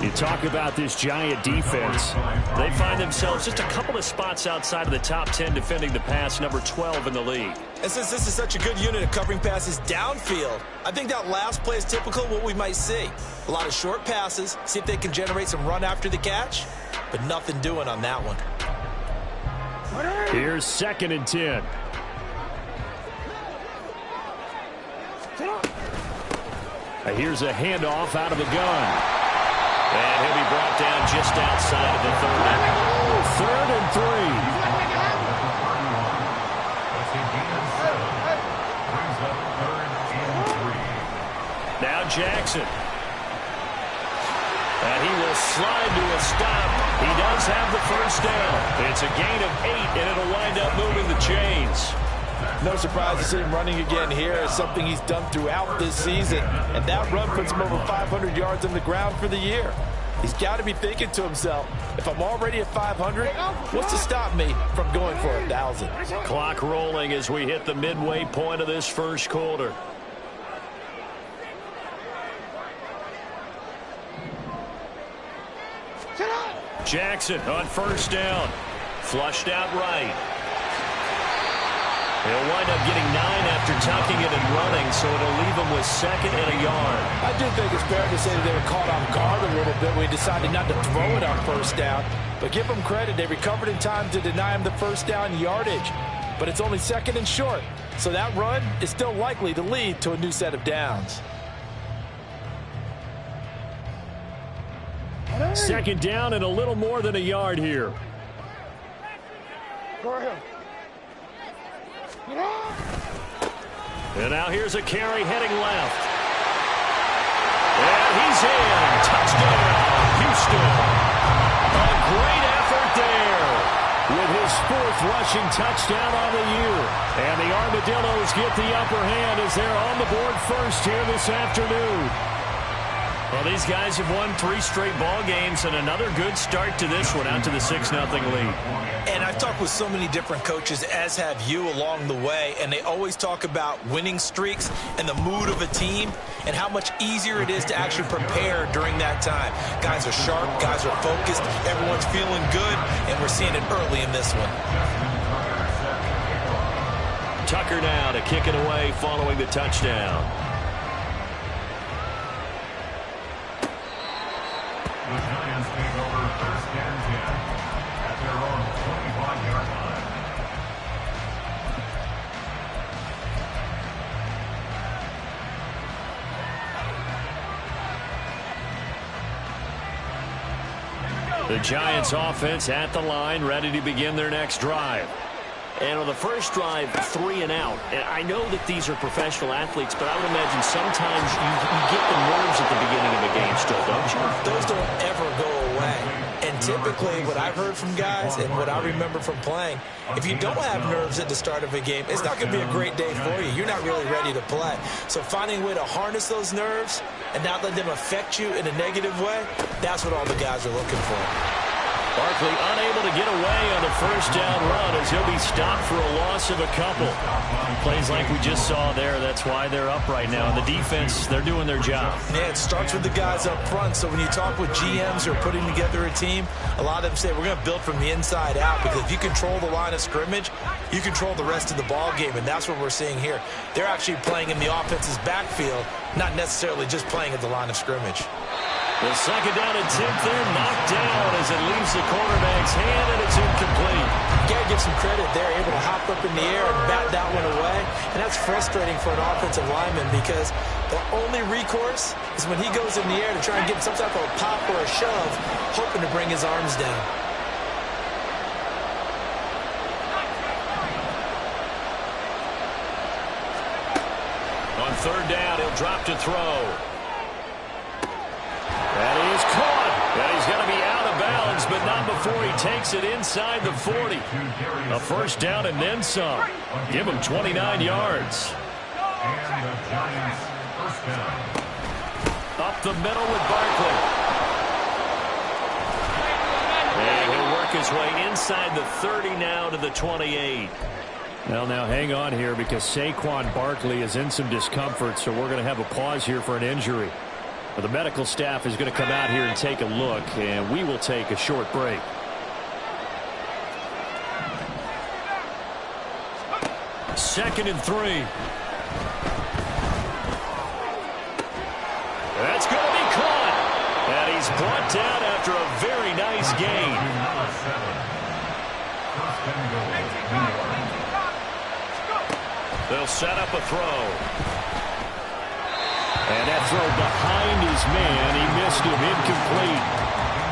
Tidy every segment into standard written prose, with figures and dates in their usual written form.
You talk about this Giant defense. They find themselves just a couple of spots outside of the top 10 defending the pass, number 12 in the league. And since this is such a good unit of covering passes downfield, I think that last play is typical of what we might see. A lot of short passes, see if they can generate some run after the catch, but nothing doing on that one. Here's 2nd and 10. Here's a handoff out of the gun. And he'll be brought down just outside of the 30. 3rd and 3. Now Jackson. And he will slide to a stop. He does have the first down. It's a gain of 8, and it'll wind up moving the chains. No surprise to see him running again here. It's something he's done throughout this season. And that run puts him over 500 yards on the ground for the year. He's got to be thinking to himself, if I'm already at 500, what's to stop me from going for 1,000? Clock rolling as we hit the midway point of this first quarter. Jackson on first down. Flushed out right. He'll wind up getting 9 after tucking it and running, so it'll leave him with 2nd and a yard. I do think it's fair to say that they were caught off guard a little bit when he decided not to throw it on first down. But give him credit. They recovered in time to deny him the first down yardage. But it's only 2nd and short, so that run is still likely to lead to a new set of downs. 2nd down and a little more than a yard here. And now here's a carry heading left. And he's in. Touchdown, Houston. A great effort there with his 4th rushing touchdown on the year. And the Armadillos get the upper hand as they're on the board first here this afternoon. Well, these guys have won 3 straight ball games and another good start to this one out to the 6-0 lead. And I've talked with so many different coaches, as have you, along the way, and they always talk about winning streaks and the mood of a team and how much easier it is to actually prepare during that time. Guys are sharp, guys are focused, everyone's feeling good, and we're seeing it early in this one. Tucker now to kick it away following the touchdown. The Giants take over 1st and 10 at their own 25-yard line. The Giants offense at the line, ready to begin their next drive. And on the first drive, 3 and out. And I know that these are professional athletes, but I would imagine sometimes you get the nerves at the beginning of a game still, don't you? Those don't ever go away. And typically what I've heard from guys and what I remember from playing, if you don't have nerves at the start of a game, it's not going to be a great day for you. You're not really ready to play. So finding a way to harness those nerves and not let them affect you in a negative way, that's what all the guys are looking for. Barkley unable to get away on the first down run as he'll be stopped for a loss of a couple. Plays like we just saw there. That's why they're up right now. And the defense, they're doing their job. Yeah, it starts with the guys up front. So when you talk with GMs who are putting together a team, a lot of them say we're going to build from the inside out, because if you control the line of scrimmage, you control the rest of the ball game, and that's what we're seeing here. They're actually playing in the offense's backfield, not necessarily just playing at the line of scrimmage. The 2nd down and 10th there, knocked down as it leaves the quarterback's hand, and it's incomplete. You got to give some credit there, able to hop up in the air and bat that one away. And that's frustrating for an offensive lineman, because the only recourse is when he goes in the air to try and get some type of a pop or a shove, hoping to bring his arms down. On 3rd down, he'll drop to throw. That is caught. And he's going to be out of bounds, but not before he takes it inside the 40. A first down and then some. Give him 29 yards. And the Giants first down. Up the middle with Barkley. And he'll work his way inside the 30 now to the 28. Well, now hang on here, because Saquon Barkley is in some discomfort, so we're going to have a pause here for an injury. Well, the medical staff is going to come out here and take a look, and we will take a short break. Second and 3. That's going to be caught. And he's brought down after a very nice gain. They'll set up a throw. And that throw behind his man. He missed him. Incomplete.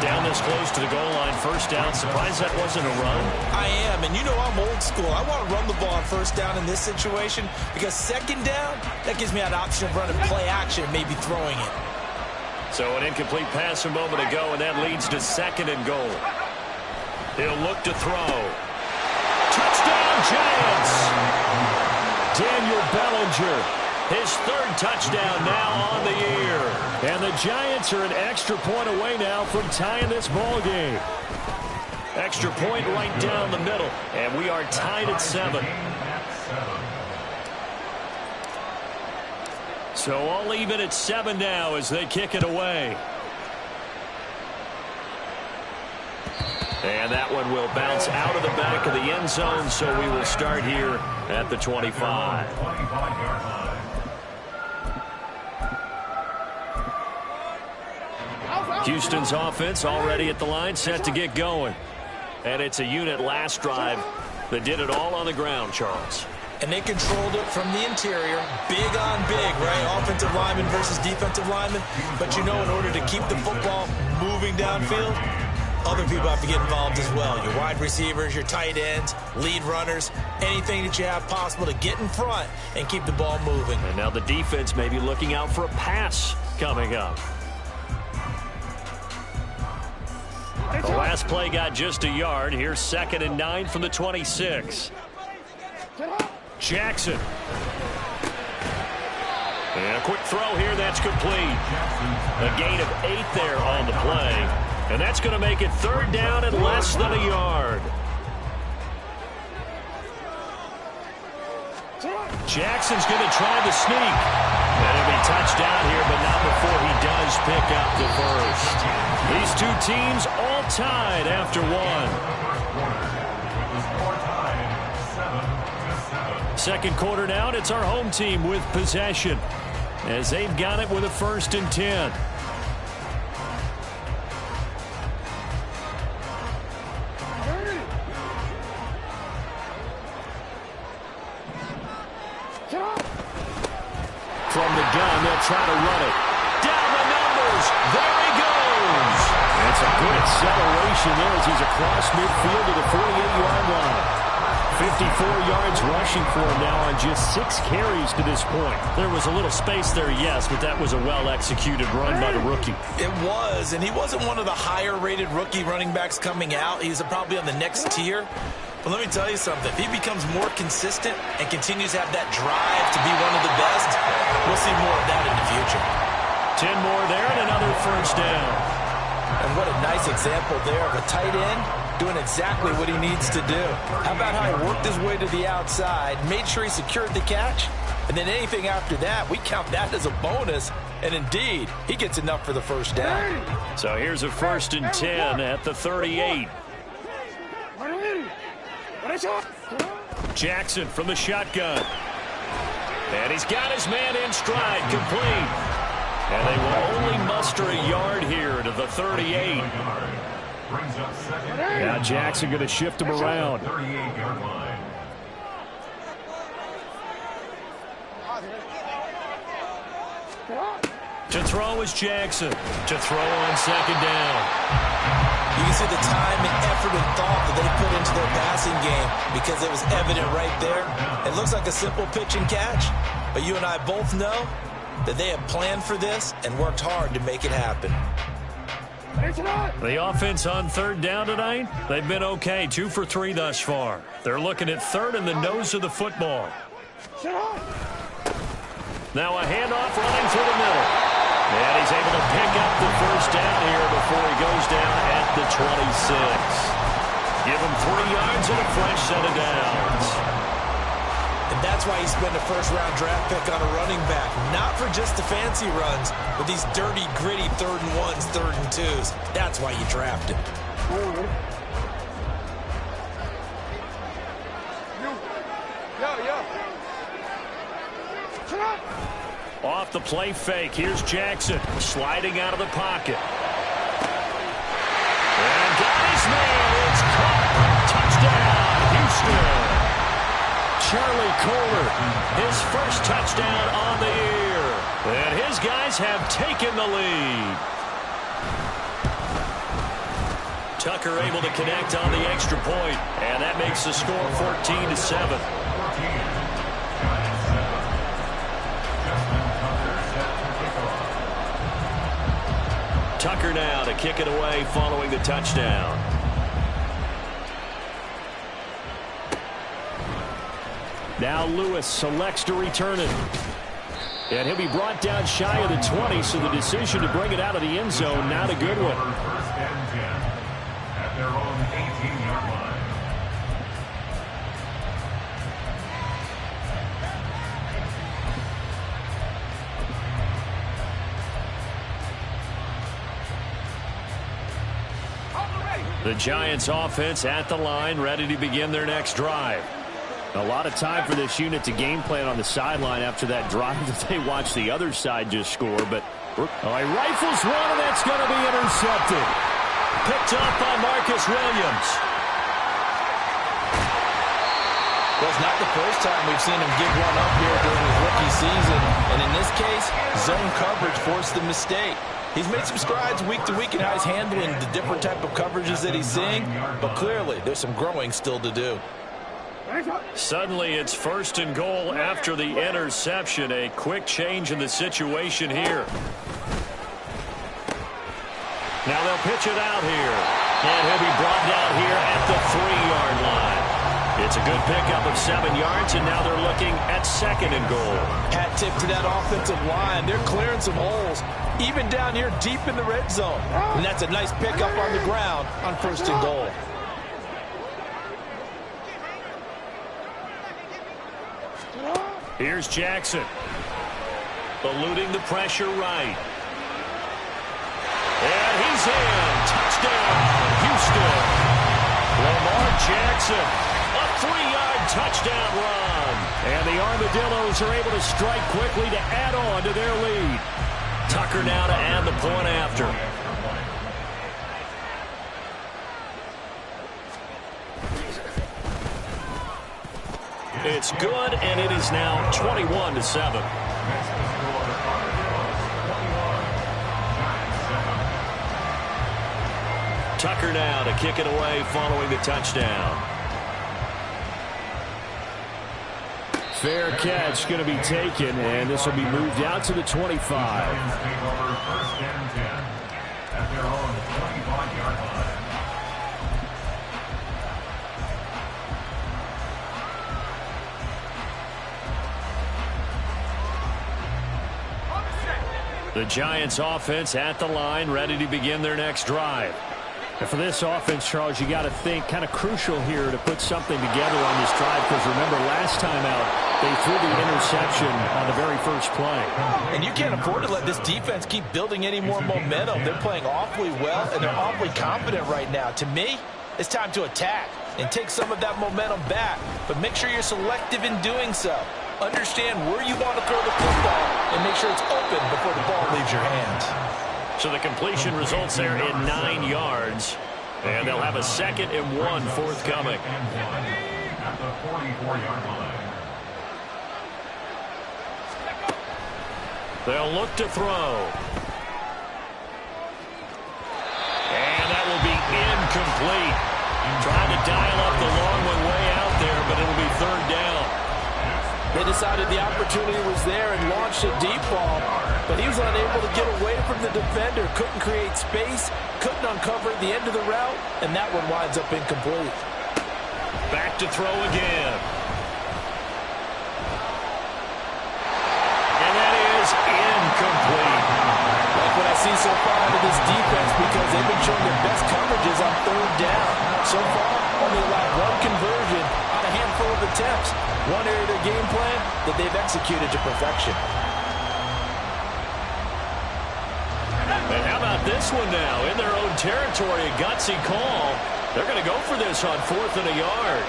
Down this close to the goal line. First down. Surprised that wasn't a run. I am. And you know I'm old school. I want to run the ball on first down in this situation because second down, that gives me an option of running play action and maybe throwing it. So an incomplete pass a moment ago, and that leads to second and goal. He'll look to throw. Touchdown, Giants! Daniel Bellinger, his third touchdown now on the year. And the Giants are an extra point away now from tying this ball game. Extra point right down the middle, and we are tied at 7. So all even at 7 now as they kick it away. And that one will bounce out of the back of the end zone, so we will start here at the 25. Houston's offense already at the line, set to get going. And it's a unit last drive that did it all on the ground, Charles. And they controlled it from the interior. Big on big, right? Offensive lineman versus defensive lineman. But you know, in order to keep the football moving downfield, other people have to get involved as well. Your wide receivers, your tight ends, lead runners, anything that you have possible to get in front and keep the ball moving. And now the defense may be looking out for a pass coming up. The last play got just a yard. Here's 2nd and 9 from the 26. Jackson. And a quick throw here. That's complete. A gain of 8 there on the play. And that's going to make it 3rd down and less than a yard. Jackson's going to try the sneak. And it'll be touchdown here, but not before he does pick up the first. These two teams all tied after 1. Second quarter now, and it's our home team with possession as they've got it with a 1st and 10. From the gun, they'll try to run it. Down the numbers. There he goes. That's a good acceleration there as he's across midfield to the 48-yard line. 54 yards rushing for him now on just 6 carries to this point. There was a little space there, yes, but that was a well-executed run by the rookie. It was, and he wasn't one of the higher-rated rookie running backs coming out. He's probably on the next tier. But let me tell you something. If he becomes more consistent and continues to have that drive to be one of the best, we'll see more of that in the future. 10 more there and another 1st down. And what a nice example there of a tight end doing exactly what he needs to do. How about how he worked his way to the outside, made sure he secured the catch, and then anything after that, we count that as a bonus. And indeed, he gets enough for the 1st down. So here's a 1st and 10 at the 38. Jackson from the shotgun. And he's got his man in stride, complete. And they will only muster a yard here to the 38. Now Jackson going to shift him around. To throw is Jackson. To throw on 2nd down. You can see the time and effort and thought that they put into their passing game because it was evident right there. It looks like a simple pitch and catch, but you and I both know that they have planned for this and worked hard to make it happen. The offense on 3rd down tonight, they've been okay, 2 for 3 thus far. They're looking at 3rd and the nose of the football. Now a handoff running through the middle. And he's able to pick up the 1st down here before he goes down at the 26. Give him 3 yards and a fresh set of downs. And That's why he spent a first-round draft pick on a running back. Not for just the fancy runs, but these dirty, gritty 3rd and 1s, 3rd and 2s. That's why you draft him. Off the play fake, here's Jackson sliding out of the pocket. And got his man. It's caught. Touchdown, Houston. Charlie Kohler, his first touchdown on the year. And his guys have taken the lead. Tucker able to connect on the extra point, and that makes the score 14-7. Tucker now to kick it away following the touchdown. Now Lewis selects to return it. And he'll be brought down shy of the 20, so the decision to bring it out of the end zone, not a good one. First and 10 at their own 18-yard line. The Giants offense at the line, ready to begin their next drive. A lot of time for this unit to game plan on the sideline after that drive that they watched the other side just score. But he rifles one, and that's going to be intercepted. Picked up by Marcus Williams. Well, it's not the first time we've seen him give one up here during his rookie season. And in this case, zone coverage forced the mistake. He's made some strides week to week in how he's handling the different type of coverages that he's seeing. But clearly, there's some growing still to do. Suddenly, it's 1st and goal after the interception. A quick change in the situation here. Now they'll pitch it out here. And he'll be brought down here at the 3-yard line. It's a good pickup of 7 yards, and now they're looking at 2nd and goal. Hat tip to that offensive line. They're clearing some holes, even down here deep in the red zone. And that's a nice pickup on the ground on 1st and goal. Here's Jackson. Eluding the pressure right. And he's in. Touchdown, Houston. Lamar Jackson, a 3-yard touchdown run. And the Armadillos are able to strike quickly to add on to their lead. Tucker now to add the point after. It's good, and it is now 21-7. Tucker now to kick it away following the touchdown. Fair catch going to be taken, and this will be moved out to the 25. Take over 1st and 10 at their own 25-yard line. The Giants offense at the line, ready to begin their next drive. And for this offense, Charles, you got to think kind of crucial here to put something together on this drive, because remember last time out they threw the interception on the very first play. And you can't afford to let this defense keep building any more momentum. They're playing awfully well, and they're awfully confident right now. To me, it's time to attack and take some of that momentum back, but make sure you're selective in doing so. Understand where you want to throw the football and make sure it's open before the ball leaves your hands. So the completion results there in 9 yards, and they'll have a 2nd and 1 forthcoming. At the 44-yard line. They'll look to throw. And that will be incomplete. Trying to dial up the long one way out there, but it'll be 3rd down. They decided the opportunity was there and launched a deep ball, but he was unable to get away from the defender, couldn't create space, couldn't uncover at the end of the route, and that one winds up incomplete. Back to throw again. And that is incomplete. Like what I see so far out of this defense, because they've been showing their best coverages on 3rd down. So far, only allowed 1 conversion on a handful of attempts. One area to game plan that they've executed to perfection. And how about this one now? In their own territory, a gutsy call. They're going to go for this on 4th and a yard.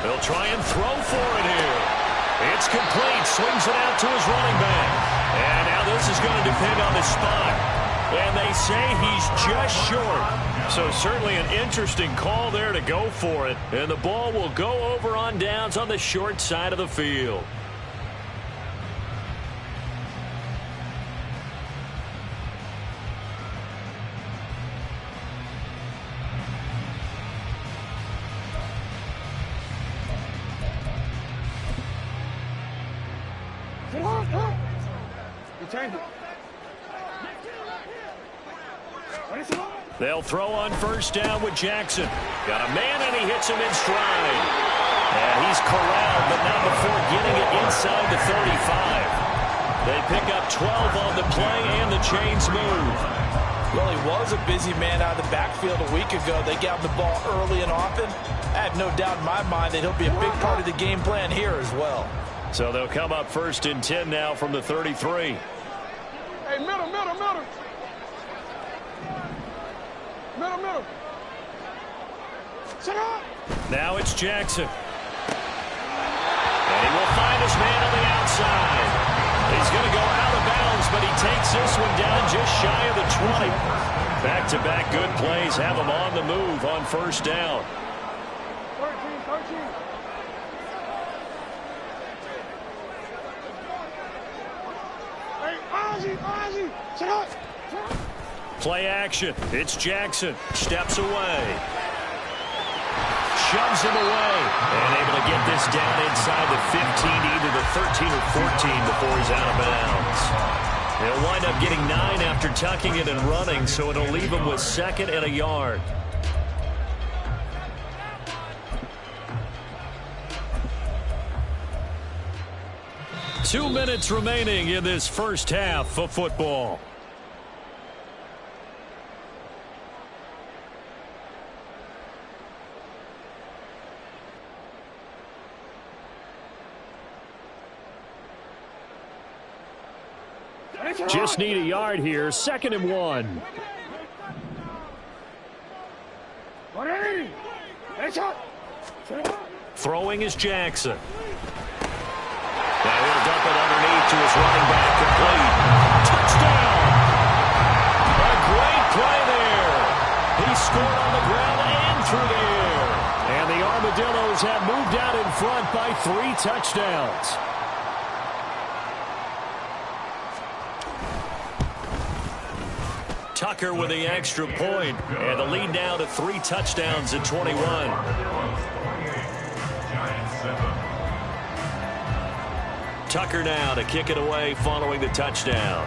They'll try and throw for it here. It's complete. Swings it out to his running back. And now this is going to depend on the spot. And they say he's just short. So certainly an interesting call there to go for it. And the ball will go over on downs on the short side of the field. They'll throw on 1st down with Jackson. Got a man, and he hits him in stride. And he's corralled, but not before getting it inside the 35. They pick up 12 on the play, and the chains move. Well, he was a busy man out of the backfield a week ago. They got the ball early and often. I have no doubt in my mind that he'll be a big part of the game plan here as well. So they'll come up 1st and 10 now from the 33. Hey, middle. Middle. Sit up. Now it's Jackson. And he will find his man on the outside. He's going to go out of bounds, but he takes this one down just shy of the 20. Back-to-back good plays have him on the move on 1st down. 13. Hey, Ozzie, sit up. Play action. It's Jackson. Steps away. Shoves him away. And able to get this down inside the 15, either the 13 or 14 before he's out of bounds. He'll wind up getting 9 after tucking it and running, so it'll leave him with 2nd and a yard. Two minutes remaining in this first half of football. Just need a yard here. 2nd and 1. Throwing is Jackson. Now he'll dump it underneath to his running back, complete. Touchdown! A great play there. He scored on the ground and through the air. And the Armadillos have moved out in front by 3 touchdowns. Tucker with the extra point, and the lead now to 3 touchdowns at 21. Tucker now to kick it away following the touchdown.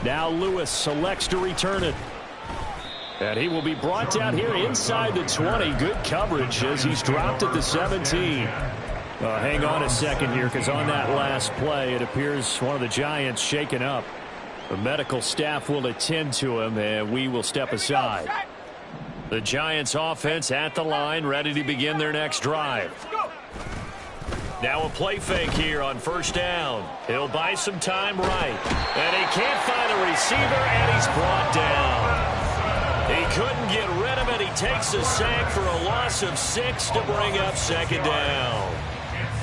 Now Lewis selects to return it. And he will be brought down here inside the 20. Good coverage as he's dropped at the 17. Hang on a second here, because on that last play, it appears one of the Giants shaken up. The medical staff will attend to him, and we will step aside. The Giants offense at the line, ready to begin their next drive. Now a play fake here on 1st down. He'll buy some time right. And he can't find a receiver, and he's brought down. He couldn't get rid of it. He takes a sack for a loss of 6 to bring up 2nd down.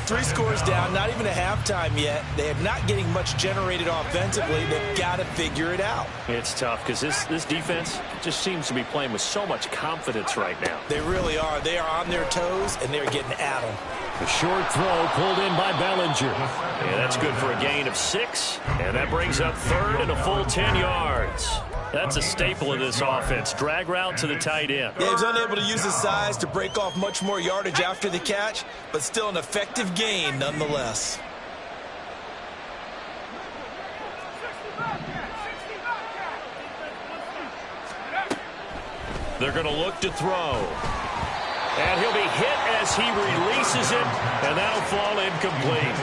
3 scores down, not even a halftime yet. They are not getting much generated offensively. They've got to figure it out. It's tough because this defense just seems to be playing with so much confidence right now. They really are. They are on their toes, and they're getting at them. A short throw pulled in by Bellinger. Yeah, that's good for a gain of 6. And that brings up 3rd and a full 10 yards. That's a staple of this offense. Drag route to the tight end. Yeah, he was unable to use his size to break off much more yardage after the catch, but still an effective gain nonetheless. They're going to look to throw. And he'll be hit as he releases it, and that'll fall incomplete.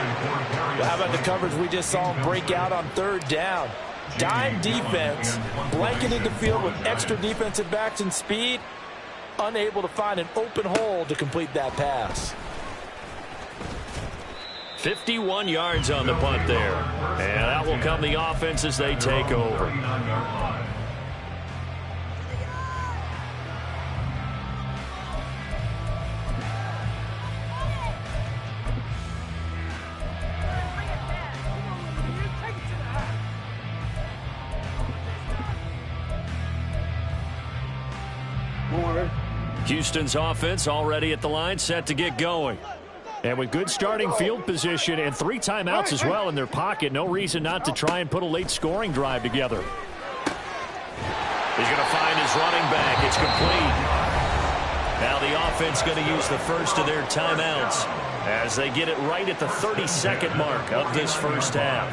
Well, how about the coverage we just saw him break out on 3rd down? Dime defense, blanketed the field with extra defensive backs and speed, unable to find an open hole to complete that pass. 51 yards on the punt there. And out will come the offense as they take over. Houston's offense already at the line, set to get going. And with good starting field position and 3 timeouts as well in their pocket, no reason not to try and put a late scoring drive together. He's going to find his running back. It's complete. Now the offense going to use the first of their timeouts as they get it right at the 32nd mark of this first half.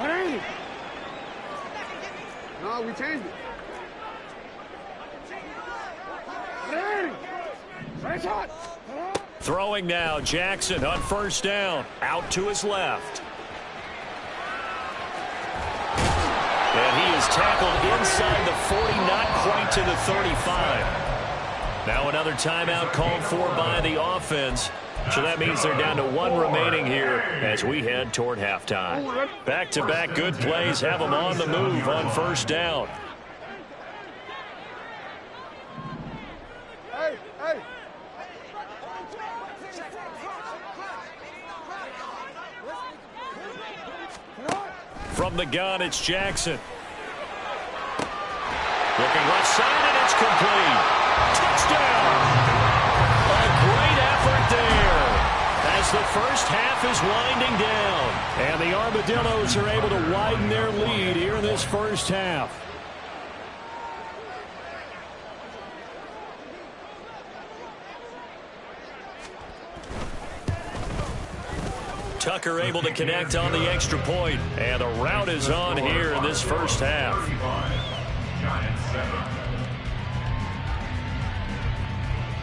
What ain't it? No, we changed it. What ain't it? Fresh hot. Throwing now, Jackson on first down, out to his left. And he is tackled inside the 40, not quite to the 35. Now another timeout called for by the offense. So that means they're down to 1 remaining here as we head toward halftime. Back-to-back good plays have them on the move on first down. Hey, hey. From the gun, it's Jackson. Looking left side, and it's complete. Touchdown! A great effort there as the first half is winding down. And the Armadillos are able to widen their lead here in this first half. Tucker able to connect on the extra point, and the route is on here in this first half.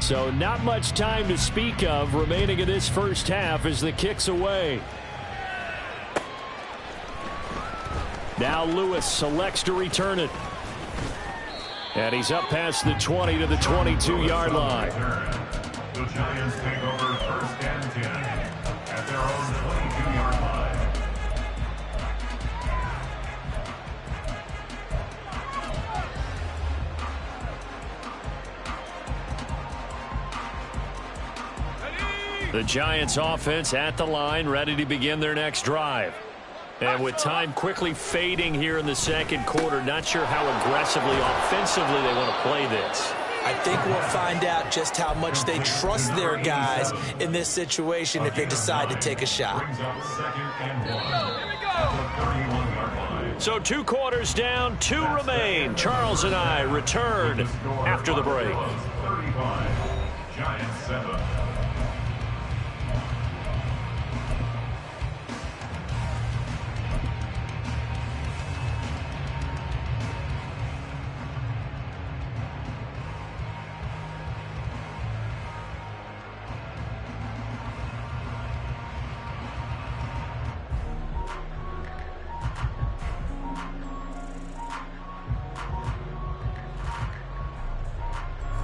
So not much time to speak of remaining in this first half as the kick's away. Now Lewis selects to return it. And he's up past the 20 to the 22-yard line. The Giants take over first and 10 at their own 22-yard line. The Giants offense at the line, ready to begin their next drive. And with time quickly fading here in the second quarter, not sure how aggressively, offensively they want to play this. I think we'll find out just how much they trust their guys in this situation if they decide to take a shot. So 2 quarters down, 2 remain. Charles and I return after the break. 35, Giants 7.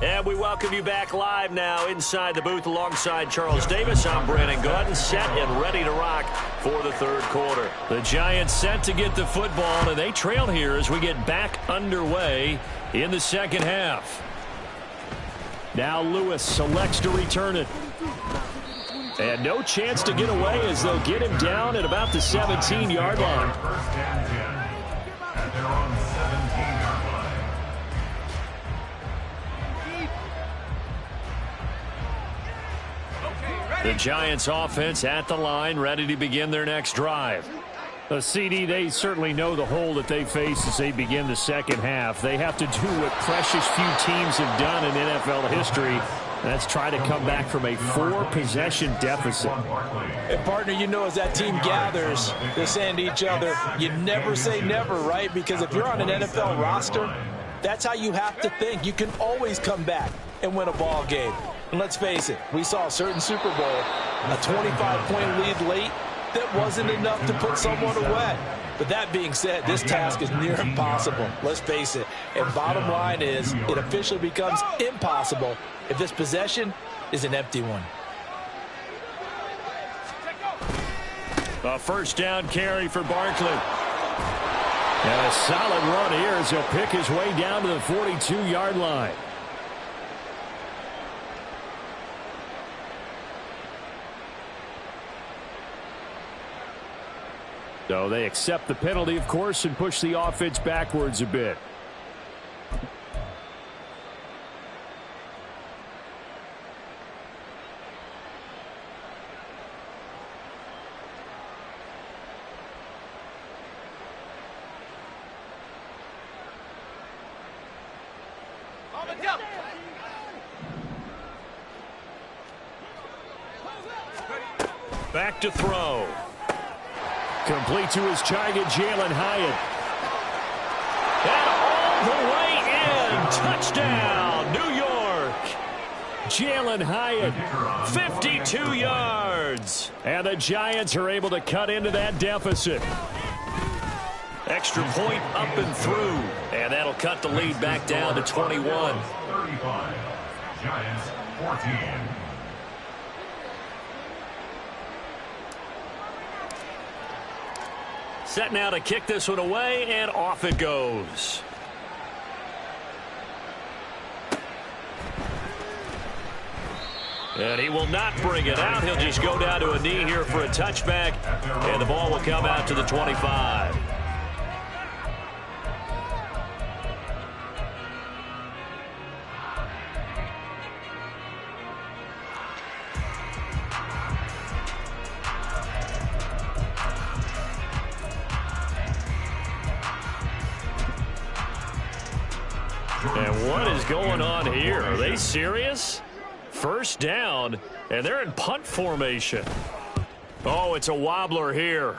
And we welcome you back live now inside the booth alongside Charles Davis. I'm Brandon Gordon, set and ready to rock for the third quarter. The Giants set to get the football, and they trail here as we get back underway in the second half. Now Lewis selects to return it. And no chance to get away as they'll get him down at about the 17-yard line. First and 10 at their own 17-yard line. The Giants offense at the line, ready to begin their next drive. CD, they certainly know the hole that they face as they begin the second half. They have to do what precious few teams have done in NFL history. That's try to come back from a 4-possession deficit. And partner, you know, as that team gathers, they're saying to each other, you never say never, right? Because if you're on an NFL roster, that's how you have to think. You can always come back and win a ball game. And let's face it, we saw a certain Super Bowl, a 25-point lead late, that wasn't enough to put someone away. But that being said, this task is near impossible. Let's face it. And bottom line is, it officially becomes impossible if this possession is an empty one. A first down carry for Barkley. And a solid run here as he'll pick his way down to the 42-yard line. So they accept the penalty, of course, and push the offense backwards a bit. Back to throw. Complete to his target, Jalen Hyatt. And all the way in. Touchdown, New York. Jalen Hyatt, 52 yards. And the Giants are able to cut into that deficit. Extra point up and through. And that'll cut the lead back down to 21. 35. Giants 14. Set now to kick this one away, and off it goes. And he will not bring it out. He'll just go down to a knee here for a touchback, and the ball will come out to the 25. And what is going on here? Are they serious? First down, and they're in punt formation. Oh, it's a wobbler here.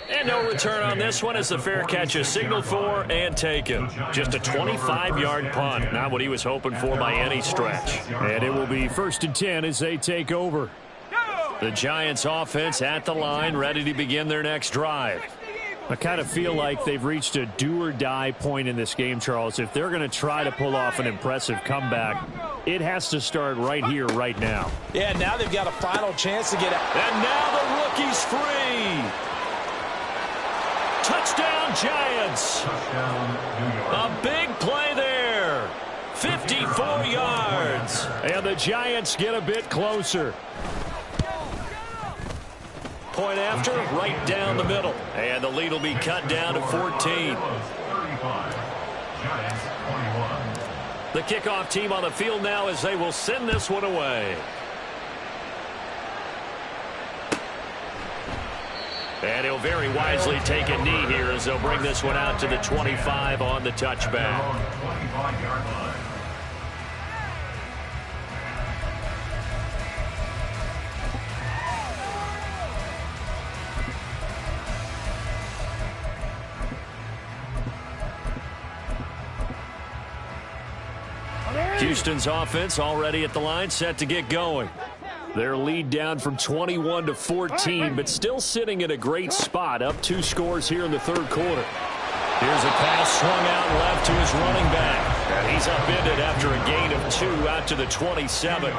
And no return on this one as the fair catch is signaled for and taken. Just a 25-yard punt, not what he was hoping for by any stretch. And it will be 1st and 10 as they take over. The Giants offense at the line, ready to begin their next drive. I kind of feel like they've reached a do-or-die point in this game, Charles. If they're going to try to pull off an impressive comeback, it has to start right here, right now. Yeah, now they've got a final chance to get out. And now the rookie's free. Touchdown, Giants. A big play there. 54 yards. And the Giants get a bit closer. Point after, right down the middle. And the lead will be cut down to 14. The kickoff team on the field now as they will send this one away. And he'll very wisely take a knee here as they'll bring this one out to the 25 on the touchback. Houston's offense already at the line, set to get going. Their lead down from 21 to 14, but still sitting in a great spot, up 2 scores here in the 3rd quarter. Here's a pass swung out left to his running back. And he's upended after a gain of 2 out to the 27.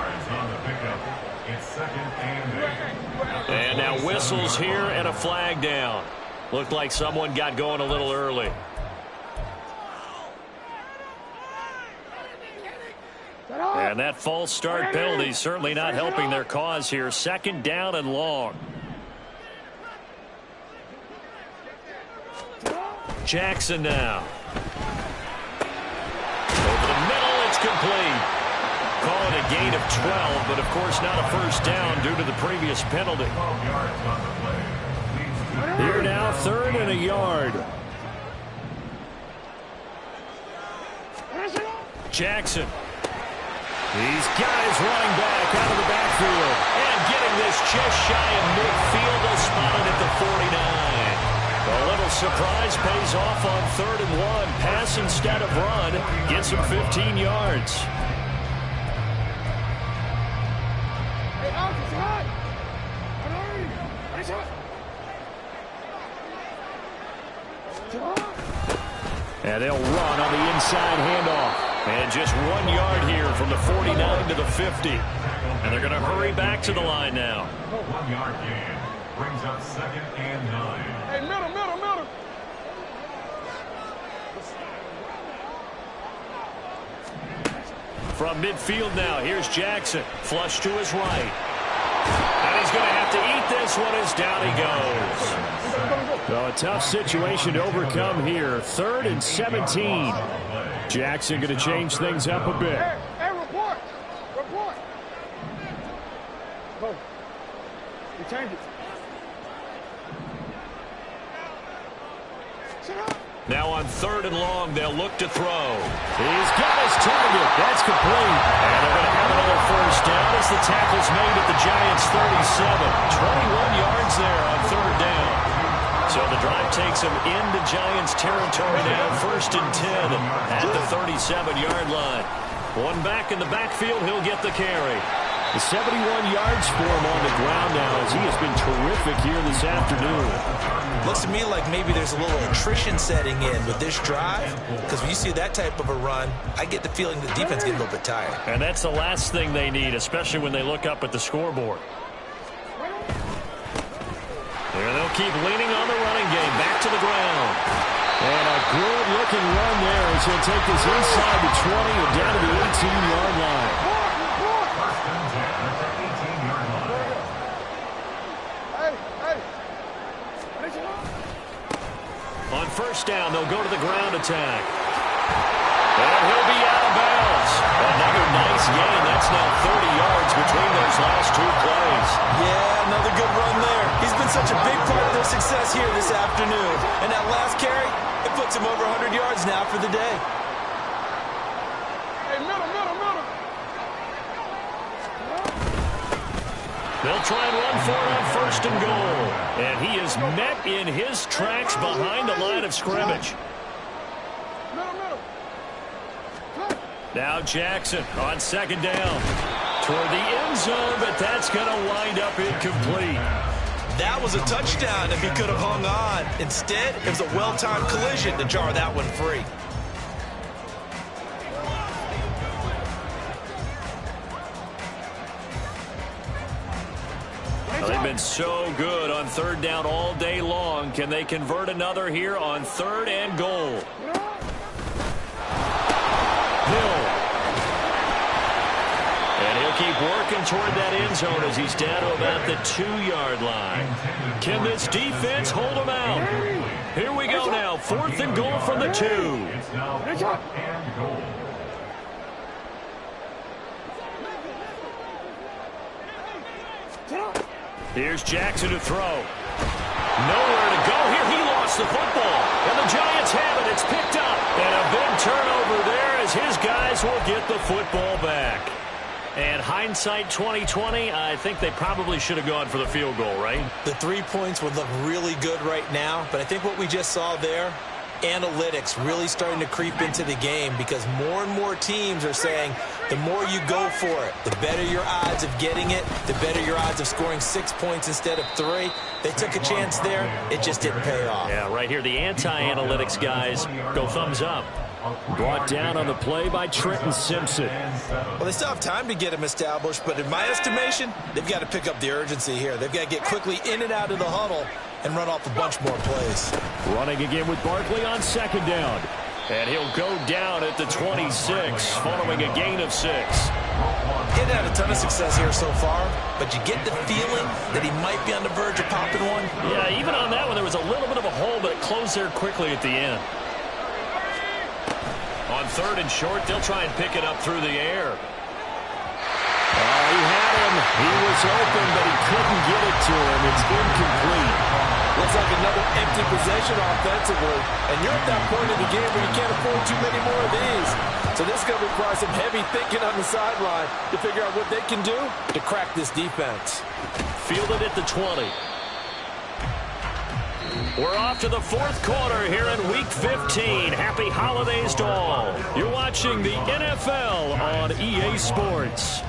And now whistles here and a flag down. Looked like someone got going a little early. And that false start penalty certainly not helping their cause here. 2nd down and long. Jackson now. Over the middle, it's complete. Call it a gain of 12, but of course not a first down due to the previous penalty. Here now, 3rd and a yard. Jackson. He's got his running back out of the backfield. And getting this just shy of midfield, they'll spot it at the 49. A little surprise pays off on 3rd and 1. Pass instead of run. Gets him 15 yards. And they'll run on the inside handoff. And just 1 yard here from the 49 to the 50. And they're going to hurry back to the line now. 1 yard gain brings up 2nd and 9. Hey, middle. From midfield now, here's Jackson. Flush to his right. And he's going to have to eat this one as down he goes. So a tough situation to overcome here. 3rd and 17. Jackson going to change things up a bit. Hey, report. Go. You change it. Now on 3rd and long, they'll look to throw. He's got his target. That's complete. And they're going to have another 1st down as the tackle's made at the Giants' 37. 21 yards there on 3rd down. So the drive takes them into Giants territory now. 1st and 10 at the 37-yard line. One back in the backfield. He'll get the carry. The 71 yards for him on the ground now as he has been terrific here this afternoon. Looks to me like maybe there's a little attrition setting in with this drive, because when you see that type of a run, I get the feeling the defense getting a little bit tired. And that's the last thing they need, especially when they look up at the scoreboard. There they'll keep leaning on the running game. Back to the ground. And a good-looking run there as he'll take this inside the 20 and down to the 18-yard line. On 1st down, they'll go to the ground attack. And he'll be out of bounds. Another nice gain. That's now 30 yards between those last 2 plays. Yeah, another good run there. He's been such a big part of their success here this afternoon. And that last carry, it puts him over 100 yards now for the day. Hey, middle. They'll try and run for it on 1st and goal. And he is met in his tracks behind the line of scrimmage. Middle. Now Jackson on 2nd down. Toward the end zone, but that's going to wind up incomplete. That was a touchdown if he could have hung on. Instead, it was a well-timed collision to jar that one free. Well, they've been so good on 3rd down all day long. Can they convert another here on 3rd and goal? Hill. And he'll keep working toward that end zone as he's down to about the 2-yard line. Can this defense hold him out? Here we go now. 4th and goal from the 2. It's now 4th and goal. Here's Jackson to throw. Nowhere to go here. He lost the football. And the Giants have it. It's picked up. And a big turnover there as his guys will get the football back. And hindsight 2020, I think they probably should have gone for the field goal, right? The 3 points would look really good right now, but I think what we just saw there, analytics really starting to creep into the game, because more and more teams are saying the more you go for it, the better your odds of getting it, the better your odds of scoring 6 points instead of 3. They took a chance there. It just didn't pay off. Yeah, right here, the anti-analytics guys go thumbs up. Brought down on the play by Trenton Simpson. Well, they still have time to get him established, but in my estimation, they've got to pick up the urgency here. They've got to get quickly in and out of the huddle and run off a bunch more plays. Running again with Barkley on 2nd down. And he'll go down at the 26, following a gain of 6. He hadn't had a ton of success here so far, but you get the feeling that he might be on the verge of popping one. Yeah, even on that one, there was a little bit of a hole, but it closed there quickly at the end. On 3rd and short, they'll try and pick it up through the air. He had him. He was open, but he couldn't get it to him. It's incomplete. Looks like another empty possession offensively. And you're at that point in the game where you can't afford too many more of these. So this is going to require some heavy thinking on the sideline to figure out what they can do to crack this defense. Fielded at the 20. We're off to the 4th quarter here in Week 15. Happy holidays to all. You're watching the NFL on EA Sports.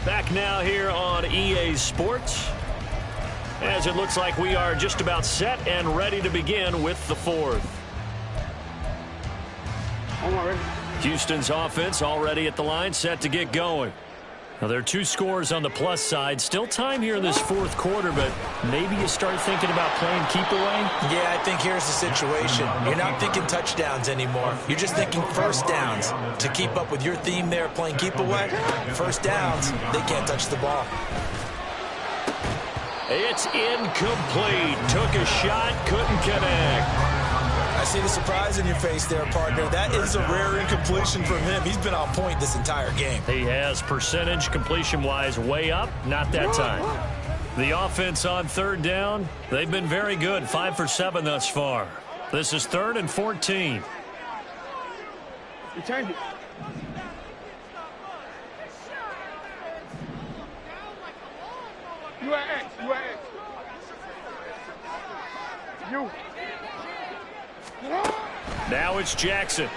Back now here on EA Sports, as it looks like we are just about set and ready to begin with the 4th. Houston's offense already at the line, set to get going. Now, there are 2 scores on the plus side. Still time here in this fourth quarter, but maybe you start thinking about playing keep away? Yeah, I think here's the situation. You're not thinking touchdowns anymore. You're just thinking first downs. To keep up with your theme there, playing keep away, first downs, they can't touch the ball. It's incomplete. Took a shot, couldn't connect. I see the surprise in your face there, partner. That is a rare incompletion from him. He's been on point this entire game. He has percentage completion-wise way up. Not that time. The offense on third down, they've been very good. 5 for 7 thus far. This is 3rd and 14. You change it. You at X. You at X. You. Now it's Jackson.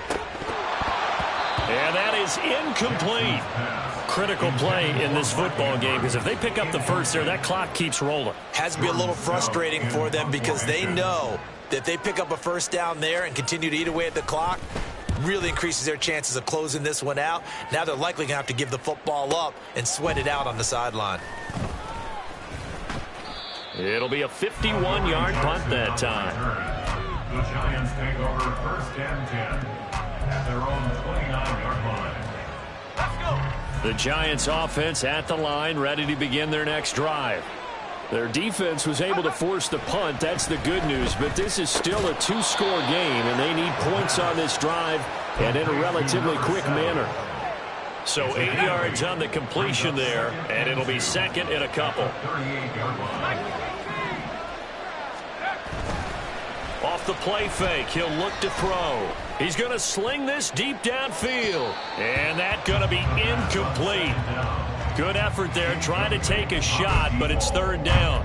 And that is incomplete. Critical play in this football game, because if they pick up the first there, that clock keeps rolling. Has to be a little frustrating for them because they know that they pick up a first down there and continue to eat away at the clock, really increases their chances of closing this one out. Now they're likely going to have to give the football up and sweat it out on the sideline. It'll be a 51-yard punt that time. The Giants take over 1st and 10 at their own 29-yard line. Let's go. The Giants offense at the line, ready to begin their next drive. Their defense was able to force the punt. That's the good news. But this is still a 2-score game, and they need points on this drive and in a relatively quick manner. So 8 yards on the completion there, and it'll be 2nd and a couple. 38-yard line. Off the play fake, he'll look to throw. He's going to sling this deep downfield. And that's going to be incomplete. Good effort there, trying to take a shot, but it's 3rd down.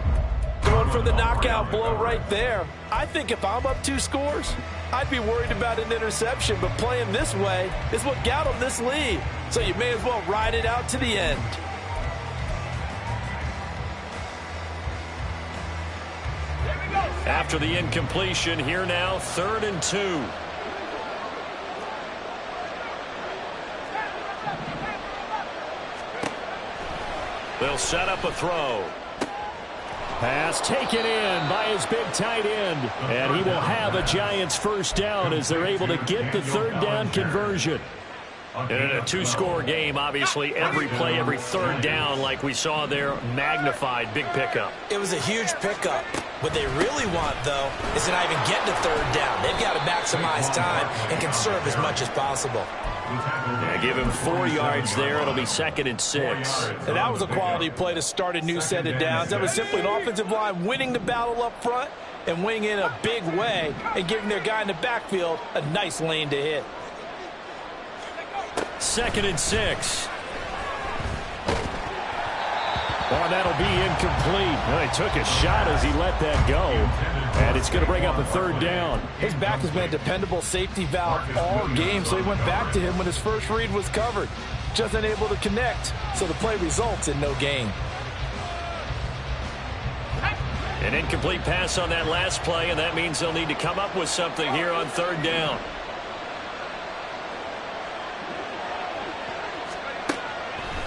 Going for the knockout blow right there. I think if I'm up 2 scores, I'd be worried about an interception, but playing this way is what got them this lead. So you may as well ride it out to the end. After the incompletion, here now, 3rd and 2. They'll set up a throw. Pass taken in by his big tight end. And he will have a Giants first down as they're able to get the 3rd down conversion. And in a 2-score game, obviously, every play, every 3rd down, like we saw there, magnified, big pickup. It was a huge pickup. What they really want, though, is to not even get to 3rd down. They've got to maximize time and conserve as much as possible. Yeah, give him 4 yards there. It'll be 2nd and 6. And that was a quality play to start a new set of downs. That was simply an offensive line winning the battle up front and winning in a big way and giving their guy in the backfield a nice lane to hit. 2nd and 6. Oh, that'll be incomplete. Well, he took a shot as he let that go. And it's going to bring up a 3rd down. His back has been a dependable safety valve all game, so he went back to him when his first read was covered. Just unable to connect, so the play results in no gain. An incomplete pass on that last play, and that means they'll need to come up with something here on 3rd down.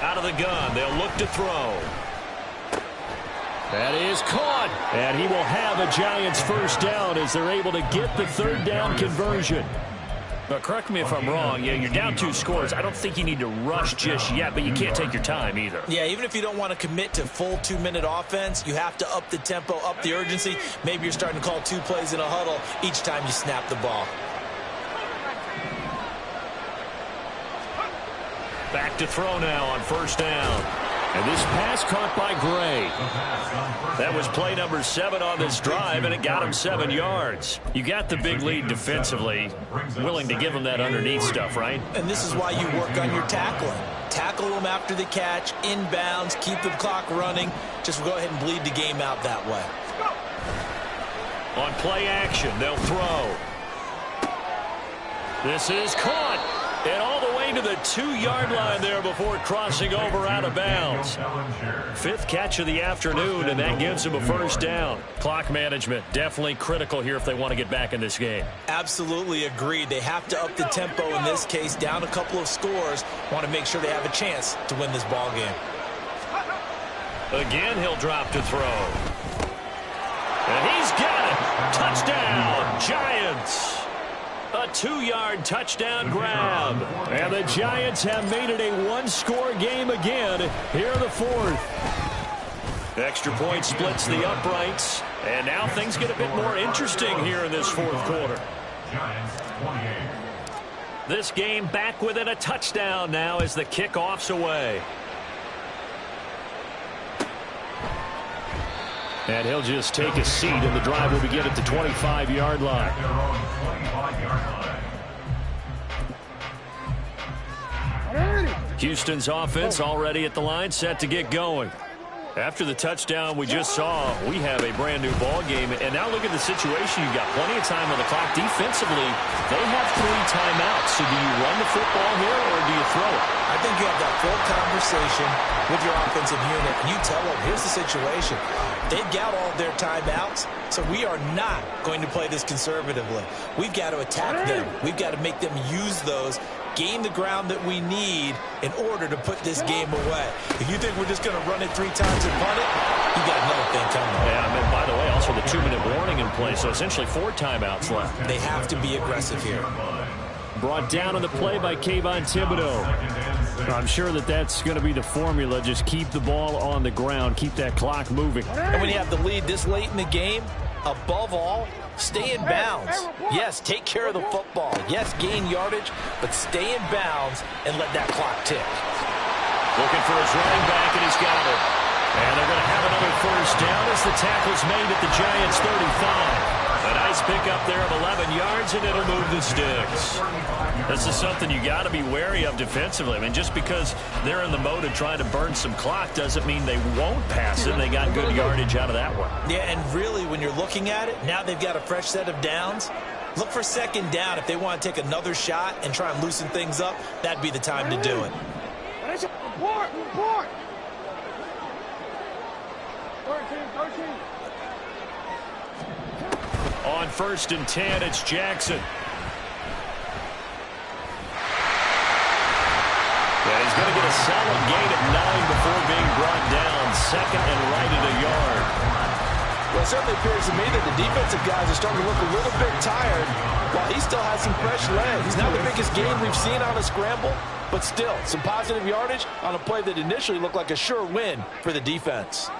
Out of the gun, they'll look to throw. That is caught, and he will have a Giants first down as they're able to get the 3rd down conversion. But correct me if I'm wrong, you're down 2 scores. I don't think you need to rush just yet, but you can't take your time either. Yeah, even if you don't want to commit to full 2-minute offense, you have to up the tempo, up the urgency. Maybe you're starting to call 2 plays in a huddle each time you snap the ball. Back to throw now on 1st down. And this pass caught by Gray. That was play number 7 on this drive, and it got him 7 yards. You got the big lead defensively, willing to give him that underneath stuff, right? And this is why you work on your tackling. Tackle them after the catch, inbounds, keep the clock running. Just go ahead and bleed the game out that way. On play action, they'll throw. This is caught. And all the way to the 2-yard line there before crossing over out of bounds. 5th catch of the afternoon, and that gives him a first down. Clock management definitely critical here if they want to get back in this game. Absolutely agreed. They have to up the tempo in this case, down a couple of scores. Want to make sure they have a chance to win this ball game. Again, he'll drop to throw. And he's got it. Touchdown, Giants. A 2-yard touchdown grab. And the Giants have made it a 1-score game again here in the 4th. Extra point splits the uprights. And now things get a bit more interesting here in this 4th quarter. This game back within a touchdown now as the kickoff's away. And he'll just take a seat, and the drive will begin at the 25-yard line. Houston's offense already at the line, set to get going. After the touchdown we just saw, we have a brand new ball game. And now look at the situation. You've got plenty of time on the clock. Defensively, they have 3 timeouts. So do you run the football here or do you throw it? I think you have that full conversation with your offensive unit, and you tell them, here's the situation. They've got all their timeouts, so we are not going to play this conservatively. We've got to attack them. We've got to make them use those, gain the ground that we need in order to put this game away. If you think we're just going to run it 3 times and punt it, you got another thing coming. Yeah, and by the way, also the 2-minute warning in place, so essentially 4 timeouts left. They have to be aggressive here. Brought down on the play by Kayvon Thibodeau. I'm sure that's going to be the formula. Just keep the ball on the ground. Keep that clock moving. And when you have the lead this late in the game, above all, stay in bounds. Yes, take care of the football. Yes, gain yardage, but stay in bounds and let that clock tick. Looking for his running back, and he's got it. And they're going to have another first down as the tackle's made at the Giants' 35. A nice pickup there of 11 yards, and it'll move the sticks. This is something you got to be wary of defensively. I mean, just because they're in the mode of trying to burn some clock doesn't mean they won't pass it. They got good yardage out of that one. Yeah, and really, when you're looking at it, now they've got a fresh set of downs. Look for second down. If they want to take another shot and try and loosen things up, that'd be the time to do it. Report! 13. On 1st and 10, it's Jackson. Yeah, he's going to get a solid gain of 9 before being brought down. 2nd and right at a yard. Well, it certainly appears to me that the defensive guys are starting to look a little bit tired while he still has some fresh legs. He's not the biggest gain we've seen on a scramble, but still, some positive yardage on a play that initially looked like a sure win for the defense.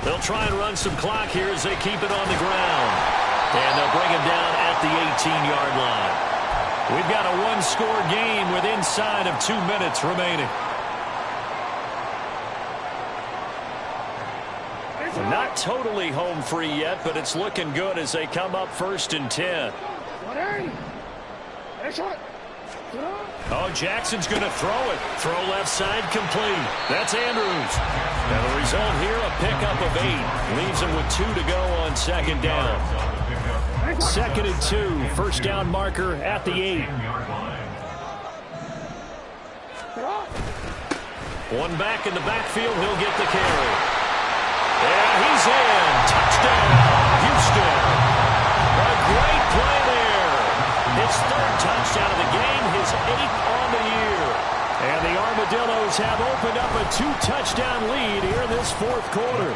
They'll try and run some clock here as they keep it on the ground. And they'll bring him down at the 18-yard line. We've got a 1-score game with inside of 2 minutes remaining. Not totally home free yet, but it's looking good as they come up 1st and 10. Oh, Jackson's going to throw it. Throw left side complete. That's Andrews. And the result here, a pickup of 8. Leaves him with 2 to go on 2nd down. 2nd and 2. First down marker at the 8. One back in the backfield. He'll get the carry. And he's in. Touchdown, Houston. A great play there. His 3rd touchdown of the game, his 8th on the year. And the Armadillos have opened up a 2-touchdown lead here in this 4th quarter.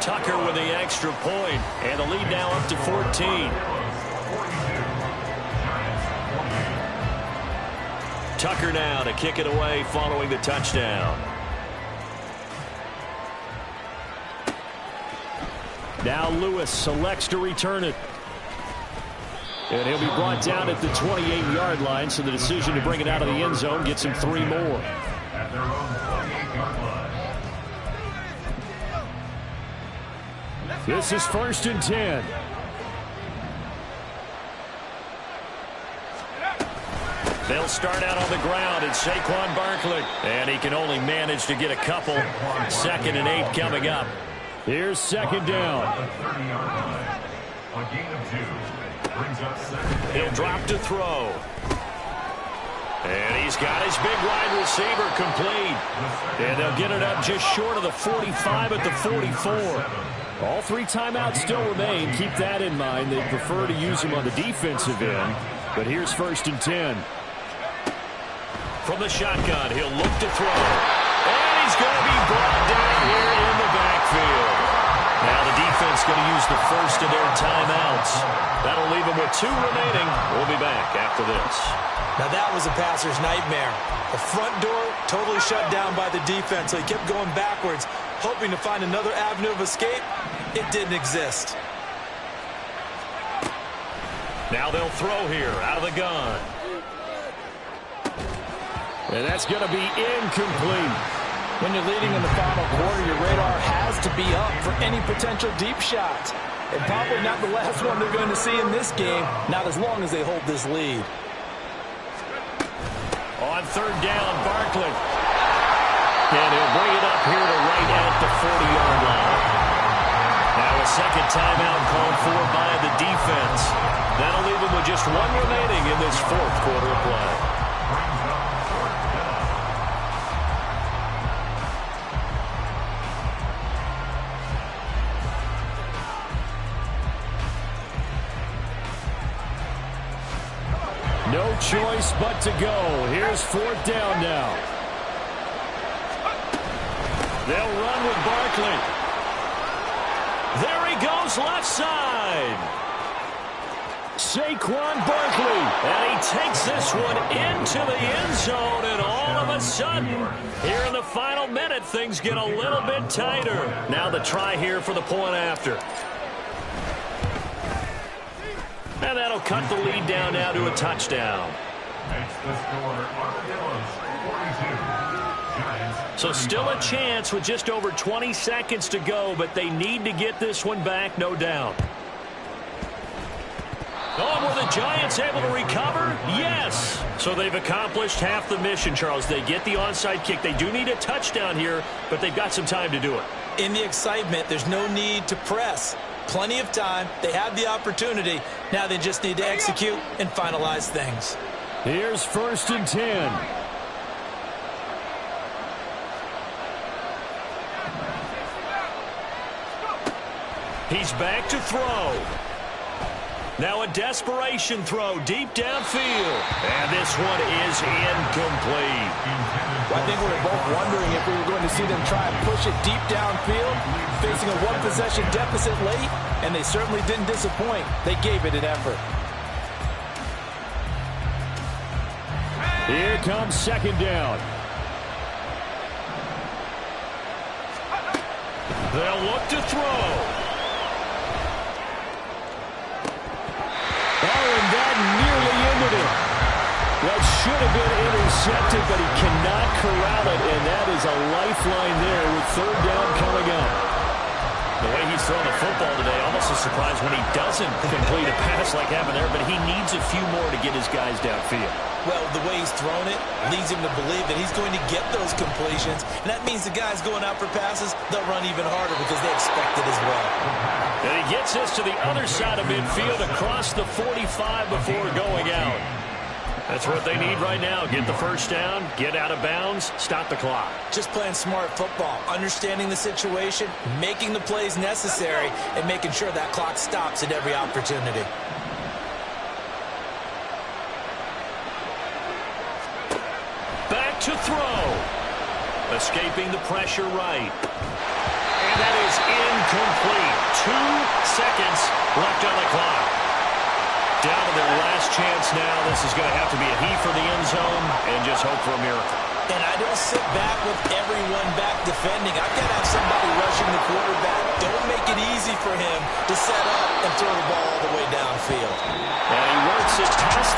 Tucker with the extra point, and the lead now up to 14. Tucker now to kick it away following the touchdown. Now Lewis selects to return it. And he'll be brought down at the 28-yard line, so the decision to bring it out of the end zone gets him 3 more. This is 1st and 10. They'll start out on the ground. It's Saquon Barkley. And he can only manage to get a couple. 2nd and 8 coming up. Here's 2nd down. A gain of 2 brings up 2nd. He'll drop to throw. And he's got his big wide receiver complete. And they'll get it up just short of the 45 at the 44. All 3 timeouts still remain. Keep that in mind. They prefer to use him on the defensive end. But here's 1st and 10. From the shotgun, he'll look to throw. And he's going to be brought down here in the backfield. Now the defense going to use the first of their timeouts. That'll leave them with 2 remaining. We'll be back after this. Now that was a passer's nightmare. The front door totally shut down by the defense, so he kept going backwards, hoping to find another avenue of escape. It didn't exist. Now they'll throw here out of the gun. And that's going to be incomplete. When you're leading in the final quarter, your radar has to be up for any potential deep shots. And probably not the last one they're going to see in this game, not as long as they hold this lead. On 3rd down, Barkley. And he'll bring it up here to right at the 40-yard line. Now a 2nd timeout called for by the defense. That'll leave them with just 1 remaining in this 4th quarter of play. No choice but to go. Here's 4th down now. They'll run with Barkley. There he goes left side. Saquon Barkley. And he takes this one into the end zone. And all of a sudden, here in the final minute, things get a little bit tighter. Now the try here for the point after. And that'll cut the lead down now to a touchdown. Makes the score Armadillos 42. Giants. So still a chance with just over 20 seconds to go, but they need to get this one back, no doubt. Oh, were the Giants able to recover? Yes. So they've accomplished half the mission, Charles. They get the onside kick. They do need a touchdown here, but they've got some time to do it. In the excitement, there's no need to press. Plenty of time. They have the opportunity. Now they just need to execute and finalize things. Here's 1st and 10. He's back to throw. Now a desperation throw deep downfield. And this one is incomplete. Well, I think we were both wondering if we were going to see them try and push it deep downfield, facing a 1-possession deficit late, and they certainly didn't disappoint. They gave it an effort. Here comes 2nd down. They'll look to throw. Oh, and that nearly ended it. That should have been intercepted, but he cannot corral it, and that is a lifeline there with 3rd down coming up. The way he's throwing the football today, almost a surprise when he doesn't complete a pass like having there, but he needs a few more to get his guys downfield. Well, the way he's thrown it leads him to believe that he's going to get those completions, and that means the guys going out for passes, they'll run even harder because they expect it as well. And he gets this to the other side of midfield across the 45 before going out. That's what they need right now. Get the 1st down, get out of bounds, stop the clock. Just playing smart football, understanding the situation, making the plays necessary, and making sure that clock stops at every opportunity. Back to throw. Escaping the pressure right. And that is incomplete. 2 seconds left on the clock. Down to their last chance now. This is going to have to be a heave for the end zone and just hope for a miracle. And I don't sit back with everyone back defending. I've got to have somebody rushing the quarterback. Don't make it easy for him to set up and throw the ball all the way downfield. And he works it past